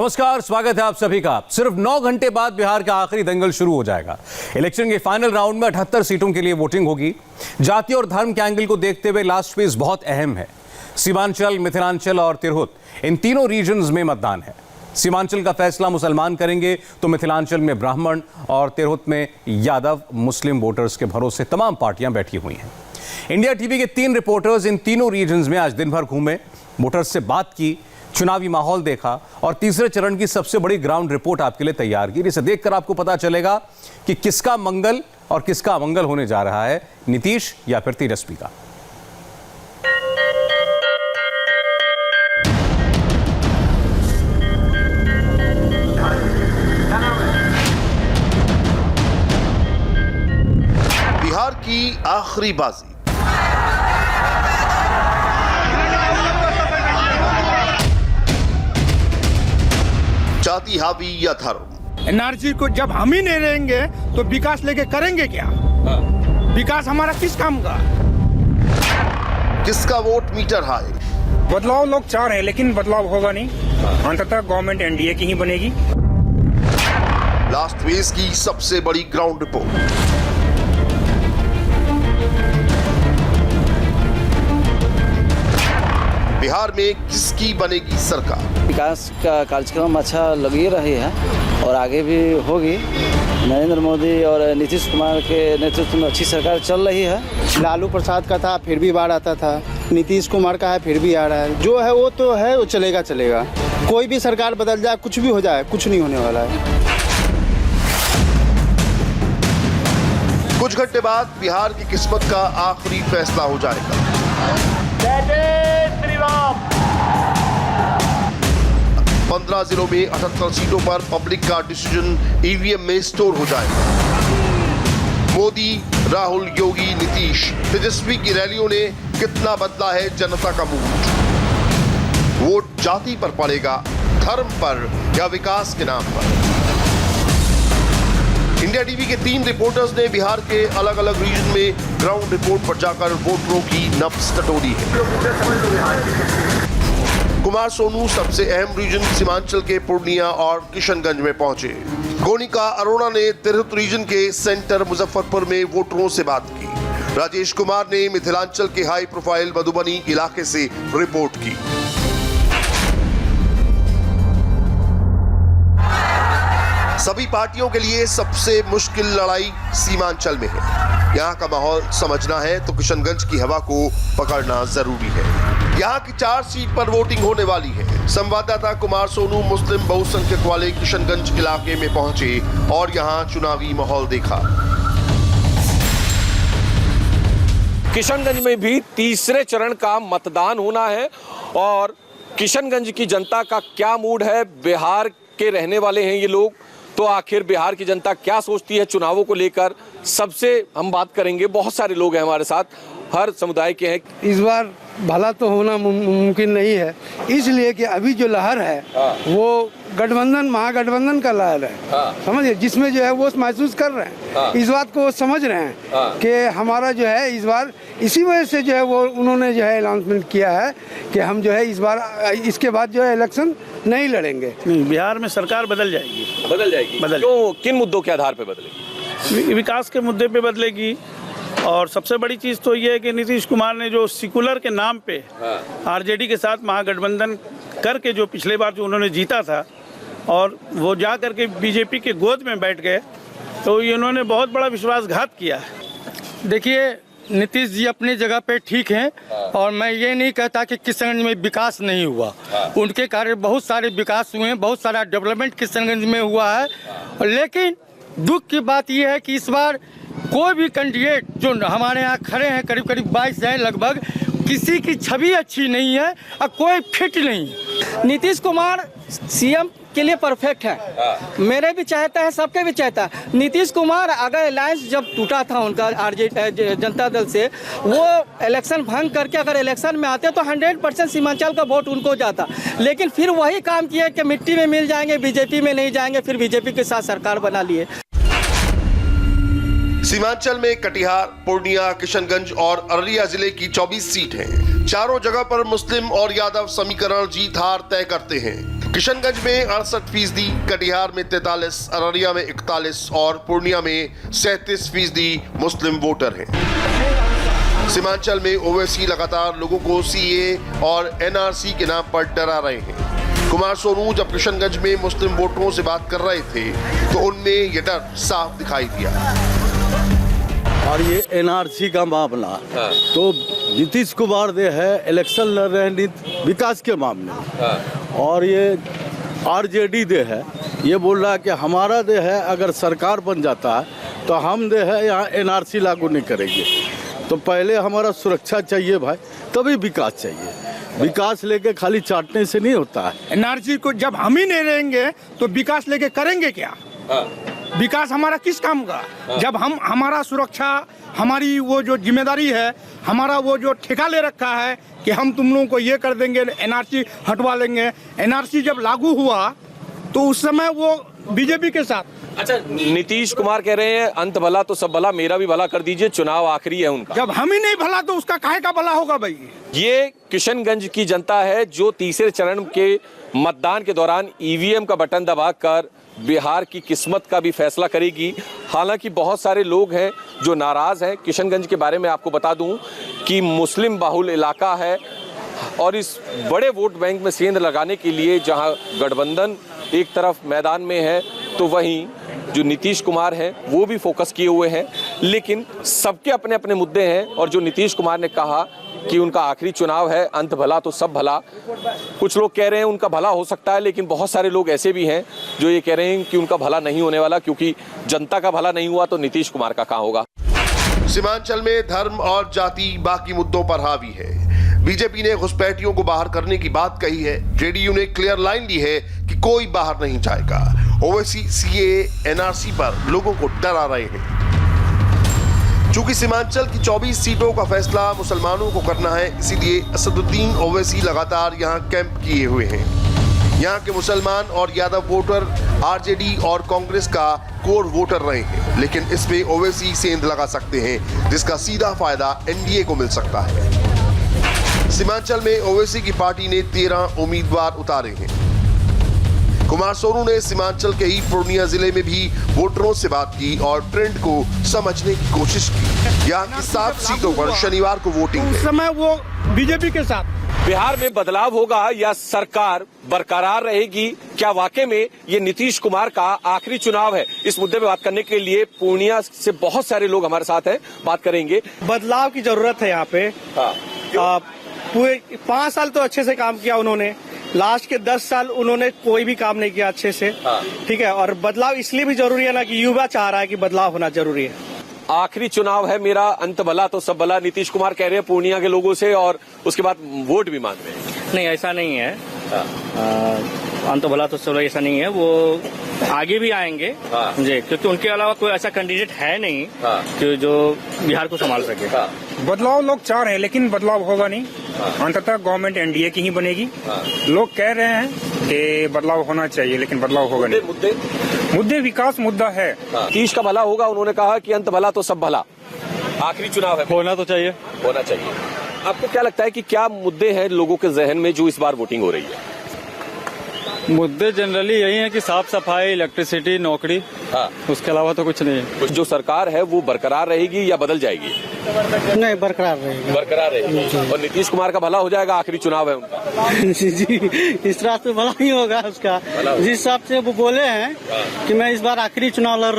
नमस्कार, स्वागत है आप सभी का। सिर्फ 9 घंटे बाद बिहार का आखिरी दंगल शुरू हो जाएगा। इलेक्शन के फाइनल राउंड में 78 सीटों के लिए वोटिंग होगी। जाति और धर्म के एंगल को देखते हुए लास्ट फेज बहुत अहम है। सीमांचल, मिथिलांचल और तिरहुत, इन तीनों रीजन्स में मतदान है। सीमांचल का फैसला मुसलमान करेंगे तो मिथिलांचल में ब्राह्मण और तिरहुत में यादव मुस्लिम वोटर्स के भरोसे तमाम पार्टियां बैठी हुई हैं। इंडिया टीवी के 3 रिपोर्टर्स इन तीनों रीजन्स में आज दिन भर घूमे, वोटर्स से बात की, चुनावी माहौल देखा और तीसरे चरण की सबसे बड़ी ग्राउंड रिपोर्ट आपके लिए तैयार की, जिसे देखकर आपको पता चलेगा कि किसका मंगल और किसका अमंगल होने जा रहा है, नीतीश या फिर तेजस्वी का। बिहार की आखिरी बाजी। जाति हावी या धर्म। एनआरसी को जब हम ही नहीं रहेंगे तो विकास लेके करेंगे क्या? विकास हमारा किस काम का? किसका वोट मीटर हाई? बदलाव लोग चाह रहे हैं लेकिन बदलाव होगा नहीं। अंततः गवर्नमेंट एनडीए की ही बनेगी। लास्ट फेज की सबसे बड़ी ग्राउंड रिपोर्ट। बिहार में किसकी बनेगी सरकार? विकास का कार्यक्रम अच्छा लग ही रही है और आगे भी होगी। नरेंद्र मोदी और नीतीश कुमार के नेतृत्व में अच्छी सरकार चल रही है। लालू प्रसाद का था फिर भी बाढ़ आता था, नीतीश कुमार का है फिर भी आ रहा है। जो है वो तो है, वो चलेगा चलेगा। कोई भी सरकार बदल जाए, कुछ भी हो जाए, कुछ नहीं होने वाला है। कुछ घंटे बाद बिहार की किस्मत का आखिरी फैसला हो जाएगा। 15 जिलों में 78 सीटों पर पब्लिक का डिसीजन ईवीएम में स्टोर हो जाएगा। मोदी, राहुल, योगी, नीतीश, तेजस्वी की रैलियों ने कितना बदला है जनता का मूड? वोट जाति पर पड़ेगा, धर्म पर या विकास के नाम पर? इंडिया टीवी के 3 रिपोर्टर्स ने बिहार के अलग अलग रीजन में ग्राउंड रिपोर्ट पर जाकर वोटरों की नब्ज टटोली है। कुमार सोनू सबसे अहम रीजन सीमांचल के पूर्णिया और किशनगंज में पहुंचे। गोनिका अरोड़ा ने तिरहुत रीजन के सेंटर मुजफ्फरपुर में वोटरों से बात की। राजेश कुमार ने मिथिलांचल के हाई प्रोफाइल मधुबनी इलाके से रिपोर्ट की। सभी पार्टियों के लिए सबसे मुश्किल लड़ाई सीमांचल में है। यहाँ का माहौल समझना है तो किशनगंज की हवा को पकड़ना जरूरी है। यहाँ की 4 सीट पर वोटिंग होने वाली है। संवाददाता कुमार सोनू मुस्लिम बहुसंख्यक वाले किशनगंज इलाके में पहुंचे और यहाँ चुनावी माहौल देखा। किशनगंज में भी तीसरे चरण का मतदान होना है और किशनगंज की जनता का क्या मूड है? बिहार के रहने वाले हैं ये लोग, तो आखिर बिहार की जनता क्या सोचती है चुनावों को लेकर, सबसे हम बात करेंगे। बहुत सारे लोग हैं हमारे साथ, हर समुदाय के हैं। इस बार भला तो होना मुमकिन नहीं है, इसलिए कि अभी जो लहर है वो गठबंधन, महागठबंधन का लहर है। समझिए, जिसमें जो है वो महसूस कर रहे हैं, इस बात को समझ रहे हैं कि हमारा जो है इस बार, इसी वजह से जो है वो उन्होंने जो है अनाउंसमेंट किया है कि हम जो है इस बार, इसके बाद जो है इलेक्शन नहीं लड़ेंगे। बिहार में सरकार बदल जाएगी। क्यों? किन मुद्दों के आधार पर बदलेगी? विकास के मुद्दे पे बदलेगी और सबसे बड़ी चीज़ तो ये है कि नीतीश कुमार ने जो सेकुलर के नाम पे आरजेडी के साथ महागठबंधन करके जो पिछले बार जो उन्होंने जीता था और वो जा करके बीजेपी के गोद में बैठ गए, तो इन्होंने बहुत बड़ा विश्वासघात किया है। देखिए, नीतीश जी अपनी जगह पे ठीक हैं और मैं ये नहीं कहता कि किशनगंज में विकास नहीं हुआ। उनके कार्य बहुत सारे विकास हुए हैं, बहुत सारा डेवलपमेंट किशनगंज में हुआ है। लेकिन दुख की बात यह है कि इस बार कोई भी कैंडिडेट जो हमारे यहाँ खड़े हैं, करीब करीब 22 हैं लगभग, किसी की छवि अच्छी नहीं है और कोई फिट नहीं है। नीतीश कुमार सीएम के लिए परफेक्ट है। मेरे भी चाहता है, सबके भी चाहता है। नीतीश कुमार अगर अलायंस जब टूटा था उनका जनता दल से, वो इलेक्शन भंग करके अगर इलेक्शन में आते तो 100% सीमांचल का वोट उनको जाता। लेकिन फिर वही काम किया कि मिट्टी में मिल जाएंगे, बीजेपी में नहीं जाएंगे, फिर बीजेपी के साथ सरकार बना लिए। सीमांचल में कटिहार, पूर्णिया, किशनगंज और अररिया जिले की 24 सीट हैं। चारों जगह पर मुस्लिम और यादव समीकरण जीत हार तय करते हैं। किशनगंज में 68%, कटिहार में 43%, अररिया में 41% और पूर्णिया में 37% मुस्लिम वोटर हैं। सीमांचल में ओवैसी लगातार लोगों को सीए और एनआरसी के नाम पर डरा रहे हैं। कुमार सोनू जब किशनगंज में मुस्लिम वोटरों से बात कर रहे थे तो उनमें यह डर साफ दिखाई दिया। और ये एनआरसी का मामला तो नीतीश कुमार दे है इलेक्शन लड़ रहे हैं विकास के मामले में, और ये आरजेडी दे है ये बोल रहा है कि हमारा दे है अगर सरकार बन जाता है तो हम दे है यहाँ एनआरसी लागू नहीं करेंगे। तो पहले हमारा सुरक्षा चाहिए भाई, तभी विकास चाहिए। विकास लेके खाली चाटने से नहीं होता है। एनआरसी को जब हम ही नहीं रहेंगे तो विकास लेके करेंगे क्या? विकास हमारा किस काम का? जब हम हमारा सुरक्षा, हमारी वो जो जिम्मेदारी है, हमारा वो जो ठेका ले रखा है कि हम तुम लोगों को ये कर देंगे, एनआरसी हटवा लेंगे। एनआरसी जब लागू हुआ तो उस समय वो बीजेपी के साथ। अच्छा, नीतीश कुमार कह रहे हैं अंत भला तो सब भला, मेरा भी भला कर दीजिए, चुनाव आखिरी है उनका। जब हम ही नहीं भला तो उसका काहे का भला होगा भाई? ये किशनगंज की जनता है जो तीसरे चरण के मतदान के दौरान ईवीएम का बटन दबाकर बिहार की किस्मत का भी फैसला करेगी। हालांकि बहुत सारे लोग हैं जो नाराज हैं। किशनगंज के बारे में आपको बता दूं कि मुस्लिम बाहुल इलाका है और इस बड़े वोट बैंक में सेंध लगाने के लिए जहां गठबंधन एक तरफ मैदान में है तो वहीं जो नीतीश कुमार हैं वो भी फोकस किए हुए हैं। लेकिन सबके अपने अपने मुद्दे हैं और जो नीतीश कुमार ने कहा कि उनका आखिरी चुनाव है, अंत भला तो सब भला, कुछ लोग कह रहे हैं उनका भला हो सकता है, लेकिन बहुत सारे लोग ऐसे भी हैं जो ये कह रहे हैं कि उनका भला नहीं होने वाला, क्योंकि जनता का भला नहीं हुआ तो नीतीश कुमार का कहाँ होगा। सीमांचल में धर्म और जाति बाकी मुद्दों पर हावी है। बीजेपी ने घुसपैठियों को बाहर करने की बात कही है। जेडीयू ने क्लियर लाइन ली है कि कोई बाहर नहीं जाएगा। ओवैसी, सीए, एनआरसी पर लोगों को डरा रहे हैं। चूंकि सीमांचल की 24 सीटों का फैसला मुसलमानों को करना है, इसीलिए असदुद्दीन ओवैसी लगातार यहां कैंप किए हुए हैं। यहां के मुसलमान और यादव वोटर आरजेडी और कांग्रेस का कोर वोटर रहे हैं, लेकिन इसमें ओवैसी सेंध लगा सकते हैं, जिसका सीधा फायदा एनडीए को मिल सकता है। सीमांचल में ओवैसी की पार्टी ने 13 उम्मीदवार उतारे हैं। कुमार सोनू ने सीमांचल के ही पूर्णिया जिले में भी वोटरों से बात की और ट्रेंड को समझने की कोशिश की। यहाँ की 7 सीटों पर शनिवार को वोटिंग है। उस समय वो बीजेपी के साथ। बिहार में बदलाव होगा या सरकार बरकरार रहेगी? क्या वाकई में ये नीतीश कुमार का आखिरी चुनाव है? इस मुद्दे पे बात करने के लिए पूर्णिया से बहुत सारे लोग हमारे साथ हैं, बात करेंगे। बदलाव की जरूरत है यहाँ पे। पूरे 5 साल तो अच्छे से काम किया उन्होंने, लास्ट के 10 साल उन्होंने कोई भी काम नहीं किया अच्छे से। ठीक है, और बदलाव इसलिए भी जरूरी है ना कि युवा चाह रहा है कि बदलाव होना जरूरी है। आखिरी चुनाव है मेरा, अंत भला तो सब भला, नीतीश कुमार कह रहे हैं पूर्णिया के लोगों से, और उसके बाद वोट भी मांग रहे हैं। नहीं, ऐसा नहीं है। अंत भला तो सब, ऐसा नहीं है। वो आगे भी आएंगे जी, क्योंकि उनके अलावा कोई ऐसा कैंडिडेट है नहीं कि जो बिहार को संभाल सके। बदलाव लोग चाह रहे हैं लेकिन बदलाव होगा नहीं। अंततः गवर्नमेंट एनडीए की ही बनेगी। लोग कह रहे हैं कि बदलाव होना चाहिए लेकिन बदलाव होगा नहीं। मुद्दे विकास मुद्दा है। नीतीश का भला होगा, उन्होंने कहा कि अंत भला तो सब भला। आखिरी चुनाव है, होना तो चाहिए, होना चाहिए। आपको क्या लगता है कि क्या मुद्दे हैं लोगों के जहन में जो इस बार वोटिंग हो रही है? मुद्दे जनरली यही है कि साफ सफाई, इलेक्ट्रिसिटी, नौकरी, उसके अलावा तो कुछ नहीं है। जो सरकार है वो बरकरार रहेगी या बदल जाएगी? नहीं, बरकरार रहेगी। बरकरार रहेगी। और नीतीश कुमार का भला हो जाएगा, आखिरी चुनाव है उनका। जी, इस तरह से भला ही होगा उसका। जिस हिसाब से वो बोले हैं कि मैं इस बार आखिरी चुनाव लड़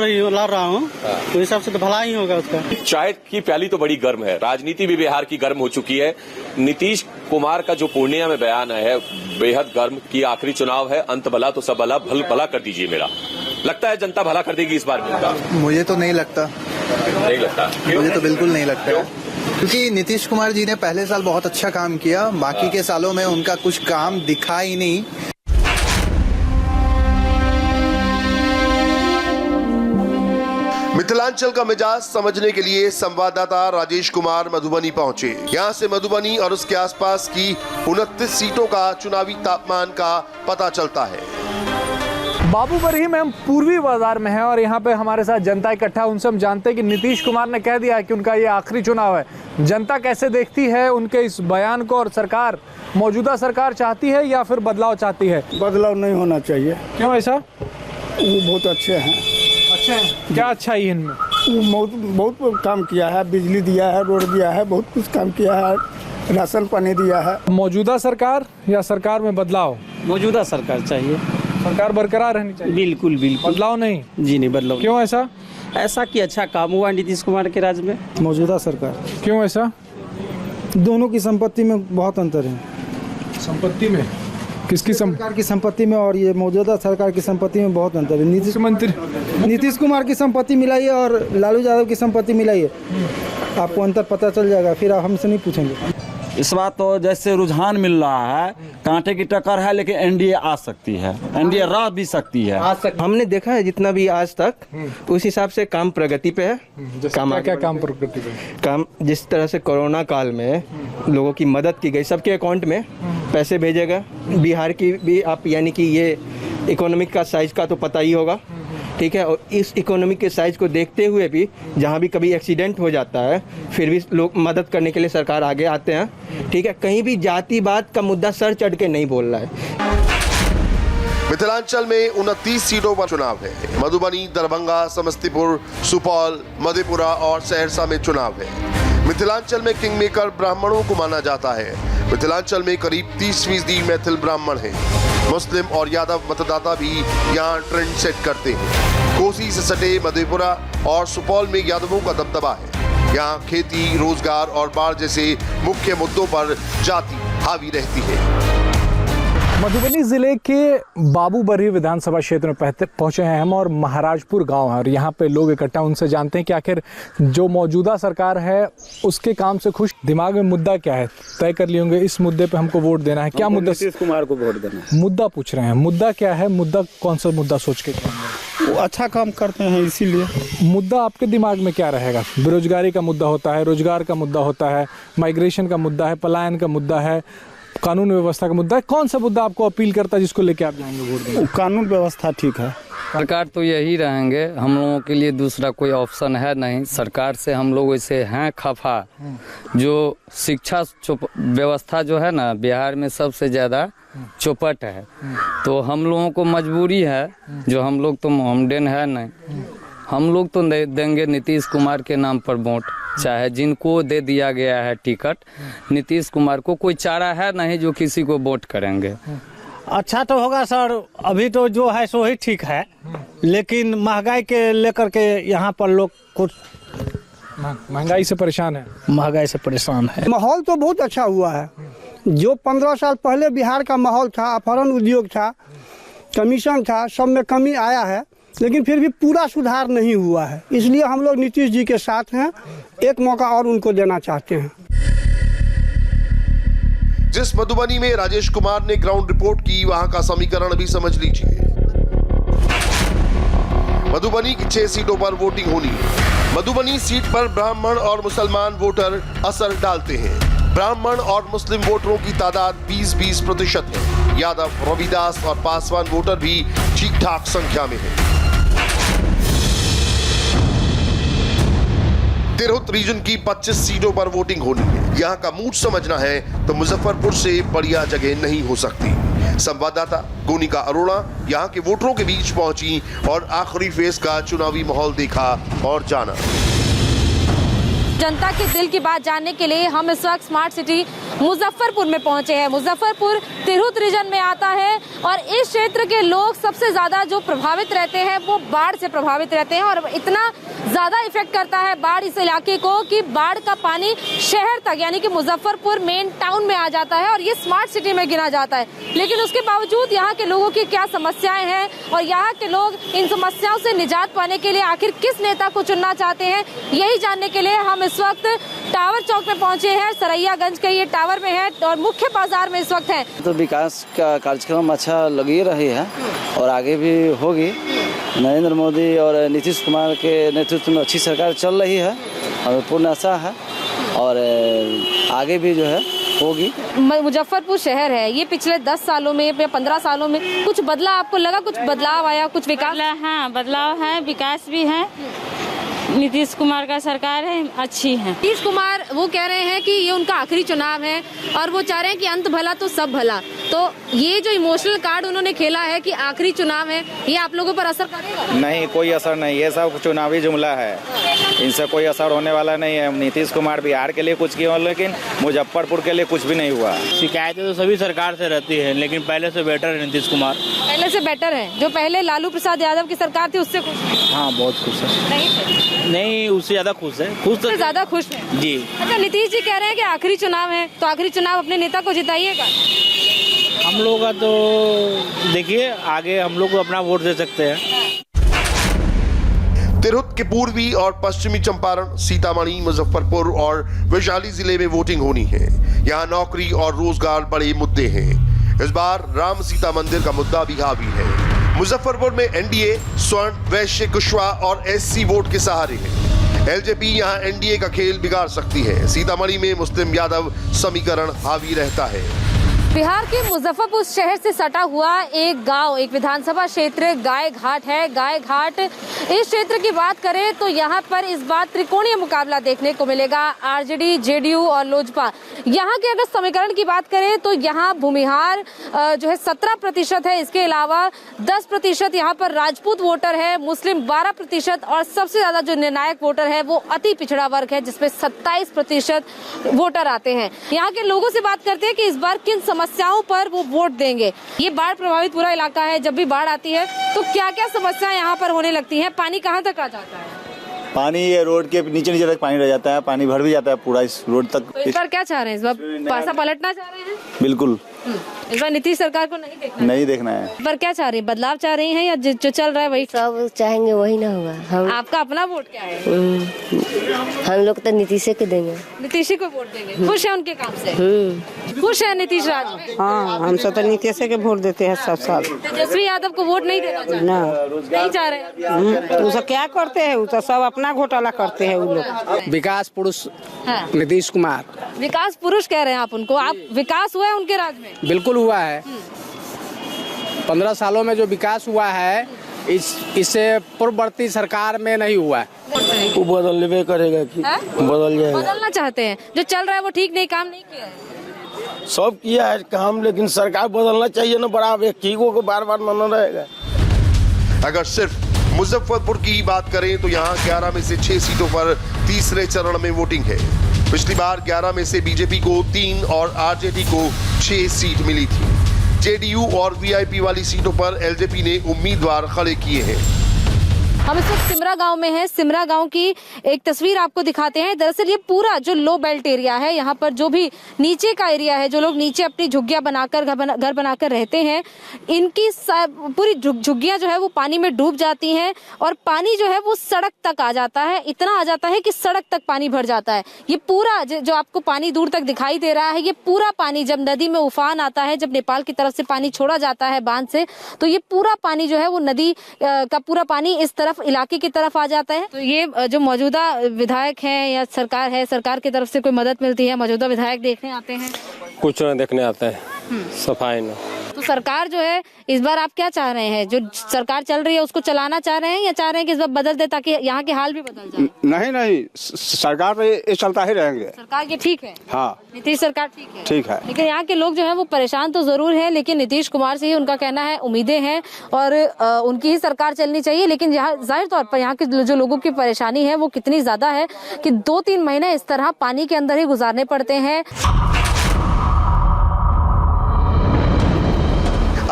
रहा हूँ, तो हिसाब से तो भला ही होगा उसका। चाय की प्याली तो बड़ी गर्म है, राजनीति भी बिहार की गर्म हो चुकी है। नीतीश कुमार का जो पूर्णिया में बयान है बेहद गर्म कि आखिरी चुनाव है, अंत भला तो सब भला, भला कर दीजिए मेरा। लगता है जनता भला कर देगी इस बार भी? मुझे तो नहीं लगता। नहीं लगता? मुझे तो बिल्कुल नहीं लगता, क्योंकि नीतीश कुमार जी ने पहले साल बहुत अच्छा काम किया, बाकी के सालों में उनका कुछ काम दिखा ही नहीं। मिथिलांचल का मिजाज समझने के लिए संवाददाता राजेश कुमार मधुबनी पहुंचे। यहां से मधुबनी और उसके आसपास की 29 सीटों का चुनावी तापमान का पता चलता है। बाबू बरहीम हम पूर्वी बाजार में हैं और यहाँ पे हमारे साथ जनता इकट्ठा। उनसे हम जानते हैं कि नीतीश कुमार ने कह दिया है कि उनका ये आखिरी चुनाव है, जनता कैसे देखती है उनके इस बयान को, और सरकार, मौजूदा सरकार चाहती है या फिर बदलाव चाहती है? बदलाव नहीं होना चाहिए। क्यों ऐसा? वो बहुत अच्छे हैं। अच्छे हैं? क्या अच्छा ही इनमें? वो बहुत काम किया है, बिजली दिया है, रोड दिया है, बहुत कुछ काम किया है, राशन पानी दिया है। मौजूदा सरकार या सरकार में बदलाव? मौजूदा सरकार चाहिए। सरकार बरकरार रहनी चाहिए। बिल्कुल बिल्कुल। बदलाव नहीं? जी नहीं, बदलाव। क्यों ऐसा? ऐसा कि अच्छा काम हुआ नीतीश कुमार के राज में। मौजूदा सरकार। क्यों ऐसा? दोनों की संपत्ति में बहुत अंतर है। संपत्ति में? किसकी सरकार की संपत्ति में और ये मौजूदा सरकार की संपत्ति में बहुत अंतर है। नीतीश कुमार की संपत्ति मिलाइए और लालू यादव की संपत्ति मिलाइए, आपको अंतर पता चल जाएगा। फिर आप हमसे नहीं पूछेंगे। इस बार तो जैसे रुझान मिल रहा है, कांटे की टक्कर है, लेकिन एनडीए आ सकती है, एनडीए रह भी सकती है। हमने देखा है जितना भी आज तक, उस हिसाब से काम प्रगति पे है। क्या काम प्रगति पे? काम जिस तरह से कोरोना काल में लोगों की मदद की गई, सबके अकाउंट में पैसे भेजेगा। बिहार की भी आप, यानी कि ये इकोनॉमिक का साइज का तो पता ही होगा, ठीक है। और इस इकोनॉमिक के साइज को देखते हुए भी जहाँ भी कभी एक्सीडेंट हो जाता है, फिर भी लोग मदद करने के लिए सरकार आगे आते हैं, ठीक है। कहीं भी जातिवाद का मुद्दा सर चढ़ के नहीं बोल रहा है। मिथिलांचल में 29 सीटों पर चुनाव है। मधुबनी, दरभंगा, समस्तीपुर, सुपौल, मधेपुरा और सहरसा में चुनाव है। मिथिलांचल में किंग मेकर ब्राह्मणों को माना जाता है। मिथिलांचल में करीब 30% मैथिल ब्राह्मण हैं। मुस्लिम और यादव मतदाता भी यहाँ ट्रेंड सेट करते हैं। कोसी से सटे मधेपुरा और सुपौल में यादवों का दबदबा है। यहाँ खेती, रोजगार और बाढ़ जैसे मुख्य मुद्दों पर जाति हावी रहती है। मधुबनी जिले के बाबूबरही विधानसभा क्षेत्र में पहुंचे हैं हम, और महाराजपुर गांव है, और यहाँ पे लोग इकट्ठा उनसे जानते हैं कि आखिर जो मौजूदा सरकार है उसके काम से खुश, दिमाग में मुद्दा क्या है, तय कर लिए होंगे इस मुद्दे पे हमको वोट देना है। क्या मुद्दा? नीतीश कुमार को वोट देना है। मुद्दा पूछ रहे हैं, मुद्दा क्या है? मुद्दा कौन सा मुद्दा सोच के? वो अच्छा काम करते हैं इसीलिए। मुद्दा आपके दिमाग में क्या रहेगा? बेरोजगारी का मुद्दा होता है, रोजगार का मुद्दा होता है, माइग्रेशन का मुद्दा है, पलायन का मुद्दा है, कानून व्यवस्था का मुद्दा है। कौन सा मुद्दा आपको अपील करता है जिसको लेके आप जाएंगे वोट देने? कानून व्यवस्था ठीक है। सरकार तो यही रहेंगे, हम लोगों के लिए दूसरा कोई ऑप्शन है नहीं। सरकार से हम लोग वैसे हैं खफा। जो शिक्षा व्यवस्था जो है ना बिहार में सबसे ज़्यादा चौपट है, तो हम लोगों को मजबूरी है, जो हम लोग तो मोहम्मडन है नहीं, हम लोग तो देंगे नीतीश कुमार के नाम पर वोट। चाहे जिनको दे दिया गया है टिकट, नीतीश कुमार को कोई चारा है नहीं जो किसी को वोट करेंगे। अच्छा तो होगा सर, अभी तो जो है सो ही ठीक है, लेकिन महंगाई के लेकर के यहाँ पर लोग कुछ महंगाई से परेशान है। महंगाई से परेशान है। माहौल तो बहुत अच्छा हुआ है। जो 15 साल पहले बिहार का माहौल था, अपहरण उद्योग था, कमीशन था, सब में कमी आया है, लेकिन फिर भी पूरा सुधार नहीं हुआ है। इसलिए हम लोग नीतीश जी के साथ हैं, एक मौका और उनको देना चाहते हैं। जिस मधुबनी में राजेश कुमार ने ग्राउंड रिपोर्ट की, वहां का समीकरण भी समझ लीजिए। मधुबनी की 6 सीटों पर वोटिंग होनी है। मधुबनी सीट पर ब्राह्मण और मुसलमान वोटर असर डालते हैं। ब्राह्मण और मुस्लिम वोटरों की तादाद 20-20% है। यादव, रविदास और पासवान वोटर भी ठीक ठाक संख्या में है। तिरहुत रीजन की 25 सीटों पर वोटिंग होनी है। यहाँ का मूड समझना है तो मुजफ्फरपुर से बढ़िया जगह नहीं हो सकती। संवाददाता गोनिका अरोड़ा यहाँ के वोटरों के बीच पहुंची और आखिरी फेज का चुनावी माहौल देखा और जाना। जनता के दिल की बात जानने के लिए हम इस वक्त स्मार्ट सिटी मुजफ्फरपुर में पहुंचे हैं। मुजफ्फरपुर तिरहुत रीजन में आता है और इस क्षेत्र के लोग सबसे ज्यादा जो प्रभावित रहते हैं वो बाढ़ से प्रभावित रहते हैं, और इतना ज्यादा इफेक्ट करता है बाढ़ इस इलाके को कि बाढ़ का पानी शहर तक, यानी कि मुजफ्फरपुर मेन टाउन में आ जाता है और ये स्मार्ट सिटी में गिना जाता है। लेकिन उसके बावजूद यहाँ के लोगों की क्या समस्याएं हैं और यहाँ के लोग इन समस्याओं से निजात पाने के लिए आखिर किस नेता को चुनना चाहते हैं, यही जानने के लिए हम इस वक्त टावर चौक में पहुंचे हैं। सरैयागंज के ये टावर में है और मुख्य बाजार में इस वक्त है। तो विकास का कार्यक्रम अच्छा लगी रही है और आगे भी होगी। नरेंद्र मोदी और नीतीश कुमार के नेतृत्व में अच्छी सरकार चल रही है और पूर्ण आशा है और आगे भी जो है होगी। मुजफ्फरपुर शहर है, ये पिछले 10 सालों में या 15 सालों में कुछ बदला आपको लगा? कुछ बदलाव आया, कुछ विकास? हाँ, बदलाव है, विकास भी है। नीतीश कुमार का सरकार है, अच्छी है। नीतीश कुमार वो कह रहे हैं कि ये उनका आखिरी चुनाव है और वो चाह रहे हैं कि अंत भला तो सब भला। तो ये जो इमोशनल कार्ड उन्होंने खेला है कि आखिरी चुनाव है, ये आप लोगों पर असर करेगा? नहीं, कोई असर नहीं, ये सब चुनावी जुमला है, इनसे कोई असर होने वाला नहीं है। नीतीश कुमार बिहार के लिए कुछ किया लेकिन मुजफ्फरपुर के लिए कुछ भी नहीं हुआ। शिकायतें तो सभी सरकार से रहती है, लेकिन पहले से बेटर है नीतीश कुमार। पहले से बेटर है? जो पहले लालू प्रसाद यादव की सरकार थी उससे खुश है? हाँ, बहुत खुश है। नहीं, उससे ज्यादा खुश है। खुश तो ज्यादा खुश है जी। अच्छा, नीतीश जी कह रहे हैं कि आखिरी चुनाव है, तो आखिरी चुनाव अपने नेता को जिताइएगा। हम लोग का तो देखिए, आगे हम लोग को अपना वोट दे सकते हैं। तिरहुत के पूर्वी और पश्चिमी चंपारण, सीतामढ़ी, मुजफ्फरपुर और वैशाली जिले में वोटिंग होनी है। यहाँ नौकरी और रोजगार बड़े मुद्दे हैं। इस बार राम सीता मंदिर का मुद्दा भी हावी है। मुजफ्फरपुर में एनडीए स्वर्ण, वैश्य, कुशवाहा और एससी वोट के सहारे है। एलजेपी यहाँ एनडीए का खेल बिगाड़ सकती है। सीतामढ़ी में मुस्लिम यादव समीकरण हावी रहता है। बिहार के मुजफ्फरपुर शहर से सटा हुआ एक गांव, एक विधानसभा क्षेत्र गाय घाट है। गाय घाट इस क्षेत्र की बात करें तो यहाँ पर इस बार त्रिकोणीय मुकाबला देखने को मिलेगा। आरजेडी, जेडीयू और लोजपा। यहाँ के अगर समीकरण की बात करें तो यहाँ भूमिहार जो है 17% है। इसके अलावा 10% यहाँ पर राजपूत वोटर है, मुस्लिम 12% और सबसे ज्यादा जो निर्णायक वोटर है वो अति पिछड़ा वर्ग है, जिसमें 27% वोटर आते हैं। यहाँ के लोगों से बात करते हैं कि इस बार किन समस्याओं पर वो वोट देंगे। ये बाढ़ प्रभावित पूरा इलाका है। जब भी बाढ़ आती है तो क्या क्या समस्याएं यहाँ पर होने लगती हैं? पानी कहाँ तक आ जाता है? पानी ये रोड के नीचे तक पानी रह जाता है, पानी भर भी जाता है पूरा इस रोड तक। तो इस बार क्या चाह रहे हैं? इस बार पासा पलटना चाह रहे हैं? बिल्कुल। इस बार नीतीश सरकार को नहीं देखना है। इस बार क्या चाह रही है? बदलाव चाह रही हैं या जो चल रहा है वही सब चाहेंगे? वही ना होगा। हम आपका अपना वोट क्या है? हम लोग तो नीतीश को देंगे। नीतीश को वोट देंगे। खुश है उनके काम से? खुश है नीतीश राज में? हाँ, हम सब तो नीतीश के वोट देते हैं सब साल। तेजस्वी यादव को वोट नहीं देना चाहते? नहीं चाह रहे। वो सब क्या करते हैं? वो तो सब अपना घोटाला करते हैं वो लोग। विकास पुरुष नीतीश कुमार। विकास पुरुष कह रहे हैं आप उनको? आप विकास हुआ है उनके राज में? बिल्कुल हुआ है। 15 सालों में जो विकास हुआ है इससे पूर्ववर्ती सरकार में नहीं हुआ है। वो बदलने करेगा कि बदल जाएगा। बदलना चाहते हैं? जो चल रहा है वो ठीक नहीं, काम नहीं किया है। सब किया है काम, लेकिन सरकार बदलना चाहिए ना। बड़ा व्यक्ति को बार बार मानना रहेगा। अगर सिर्फ मुजफ्फरपुर की बात करें तो यहाँ 11 में से 6 सीटों पर तीसरे चरण में वोटिंग है। पिछली बार 11 में से बीजेपी को 3 और आरजेडी को 6 सीट मिली थी। जेडीयू और वीआईपी वाली सीटों पर एलजेपी ने उम्मीदवार खड़े किए हैं। हम इस वक्त सिमरा गांव में हैं। सिमरा गांव की एक तस्वीर आपको दिखाते हैं। दरअसल ये पूरा जो लो बेल्ट एरिया है, यहाँ पर जो भी नीचे का एरिया है, जो लोग नीचे अपनी झुग्गियां बनाकर घर बनाकर रहते हैं, इनकी पूरी झुग्गियां जो है वो पानी में डूब जाती हैं और पानी जो है वो सड़क तक आ जाता है। इतना आ जाता है कि सड़क तक पानी भर जाता है। ये पूरा जो आपको पानी दूर तक दिखाई दे रहा है, ये पूरा पानी जब नदी में उफान आता है, जब नेपाल की तरफ से पानी छोड़ा जाता है बांध से, तो ये पूरा पानी जो है वो नदी का पूरा पानी इस तरफ इलाके की तरफ आ जाता है। तो ये जो मौजूदा विधायक हैं या सरकार है, सरकार की तरफ से कोई मदद मिलती है? मौजूदा विधायक देखने आते हैं? कुछ न देखने आते हैं, सफाई न। तो सरकार जो है इस बार आप क्या चाह रहे हैं? जो सरकार चल रही है उसको चलाना चाह रहे हैं या चाह रहे हैं कि इस बार बदल दे ताकि यहाँ के हाल भी बदल जाए? नहीं, सरकार पे ये चलता ही रहेंगे। सरकार के ठीक है? हाँ, नीतीश सरकार ठीक है। ठीक है। लेकिन यहाँ के लोग जो है वो परेशान तो जरूर है, लेकिन नीतीश कुमार से ही उनका कहना है, उम्मीदें हैं और उनकी ही सरकार चलनी चाहिए। लेकिन यहाँ जाहिर तौर पर यहाँ के जो लोगों की परेशानी है वो कितनी ज्यादा है कि 2-3 महीने इस तरह पानी के अंदर ही गुजारने पड़ते हैं।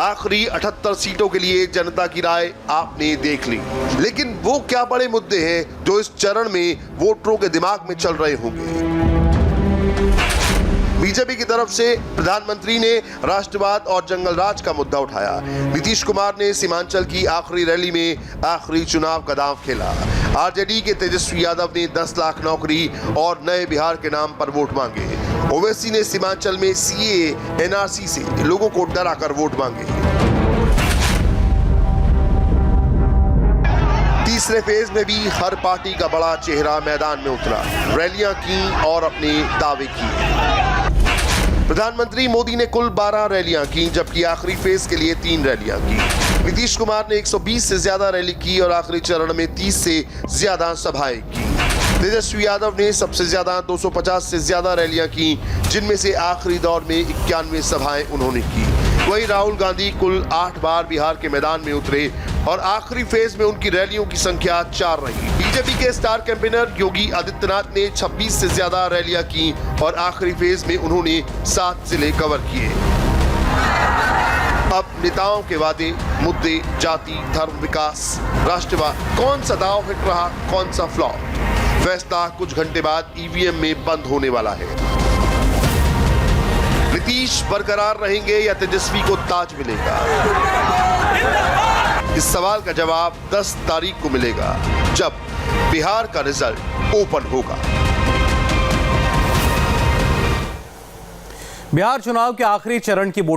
आखिरी 78 सीटों के लिए जनता की राय आपने देख ली, लेकिन वो क्या बड़े मुद्दे हैं जो इस चरण में वोटरों के दिमाग में चल रहे होंगे? बीजेपी की तरफ से प्रधानमंत्री ने राष्ट्रवाद और जंगल राज का मुद्दा उठाया। नीतीश कुमार ने सीमांचल की आखिरी रैली में आखिरी चुनाव का दांव खेला। आरजेडी के तेजस्वी यादव ने 10 लाख नौकरी और नए बिहार के नाम पर वोट मांगे। ओवैसी ने सीमांचल में सीए, एनआरसी से लोगों को डरा कर वोट मांगे। तीसरे फेज में भी हर पार्टी का बड़ा चेहरा मैदान में उतरा, रैलियां की और अपने दावे किए। प्रधानमंत्री मोदी ने कुल 12 रैलियां की, जबकि आखिरी फेज के लिए 3 रैलियां की। नीतीश कुमार ने 120 से ज्यादा रैली की और आखिरी चरण में 30 से ज्यादा सभाएं की। तेजस्वी यादव ने सबसे ज्यादा 250 से ज्यादा रैलियां की, जिनमें से आखिरी दौर में 91 सभाएं उन्होंने की। वहीं राहुल गांधी कुल 8 बार बिहार के मैदान में उतरे और आखिरी फेज में उनकी रैलियों की संख्या 4 रही। बीजेपी के स्टार कैंपेनर योगी आदित्यनाथ ने 26 से ज्यादा रैलियां की और आखिरी फेज में उन्होंने 7 जिले कवर किए। अब नेताओं के वादे, मुद्दे, जाति, धर्म, विकास, राष्ट्रवाद, कौन सा दाव हिट रहा, कौन सा फ्लॉप, फैसला कुछ घंटे बाद ईवीएम में बंद होने वाला है। नीतीश बरकरार रहेंगे या तेजस्वी को ताज मिलेगा? इस सवाल का जवाब 10 तारीख को मिलेगा, जब बिहार का रिजल्ट ओपन होगा। बिहार चुनाव के आखिरी चरण की वोटिंग